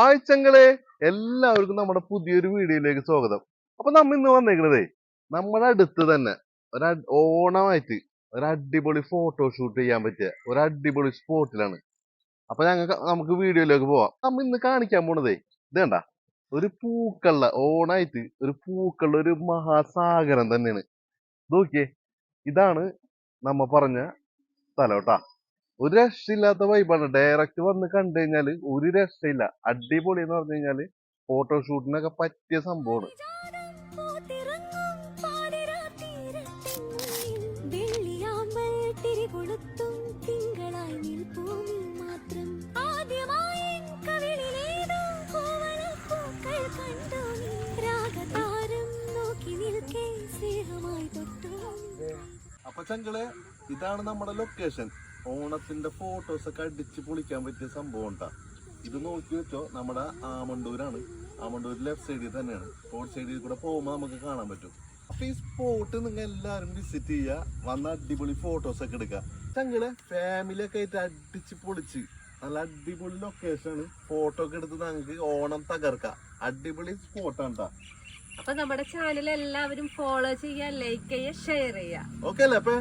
ആഴ്ചങ്ങളെ എല്ലാവർക്കും നമ്മുടെ പുതിയൊരു വീഡിയോയിലേക്ക് സ്വാഗതം. അപ്പൊ നമ്മ ഇന്ന് വന്നേക്കണതേ നമ്മുടെ അടുത്ത് തന്നെ ഓണമായിട്ട് ഒരു അടിപൊളി ഫോട്ടോഷൂട്ട് ചെയ്യാൻ പറ്റിയ ഒരു അടിപൊളി സ്പോട്ടിലാണ്. അപ്പൊ നമുക്ക് വീഡിയോയിലേക്ക് പോവാം. നമ്മ ഇന്ന് കാണിക്കാൻ പോണതേ ഇത് കണ്ട ഒരു പൂക്കളുടെ ഓണായിട്ട് ഒരു പൂക്കളുടെ ഒരു മഹാസാഗരം തന്നെയാണ്. നോക്കിയേ, ഇതാണ് നമ്മ പറഞ്ഞ സ്ഥലം കേട്ടാ. ഒരു രക്ഷയില്ലാത്ത വൈബാണ്. ഡയറക്റ്റ് വന്ന് കണ്ടു കഴിഞ്ഞാല് ഒരു രക്ഷയില്ല. അടിപൊളി എന്ന് പറഞ്ഞു കഴിഞ്ഞാല് ഫോട്ടോഷൂട്ടിനൊക്കെ പറ്റിയ സംഭവമാണ്. അപ്പൊ ചങ്കളെ, ഇതാണ് നമ്മുടെ ലൊക്കേഷൻ. ഓണത്തിന്റെ ഫോട്ടോസ് ഒക്കെ അടിച്ച് പൊളിക്കാൻ പറ്റിയ സംഭവം ഉണ്ടാ. ഇത് നോക്കി വെച്ചോ, നമ്മുടെ ആമണ്ടൂരാണ്. ആമണ്ടൂർ ലെഫ്റ്റ് സൈഡിൽ തന്നെയാണ്. റോഡ് സൈഡിൽ കൂടെ പോകുമ്പോൾ നമുക്ക് കാണാൻ പറ്റും. അപ്പൊ ഈ സ്പോട്ട് നിങ്ങൾ എല്ലാവരും വിസിറ്റ് ചെയ്യുക, വന്ന അടിപൊളി ഫോട്ടോസ് ഒക്കെ എടുക്കുക. ചങ്ങളെ ഫാമിലി ഒക്കെ ആയിട്ട് അടിച്ച് പൊളിച്ച് നല്ല അടിപൊളി ലൊക്കേഷനാണ്. ഫോട്ടോ ഒക്കെ എടുത്ത് ഞങ്ങൾക്ക് ഓണം തകർക്കാം. അടിപൊളി സ്പോട്ടാണ് ട്ടാ. അപ്പൊ നമ്മുടെ ചാനൽ എല്ലാവരും ഫോളോ ചെയ്യുക, ലൈക്ക് ചെയ്യുക, ഷെയർ ചെയ്യുക. ഓക്കെ അല്ലേ? അപ്പൊ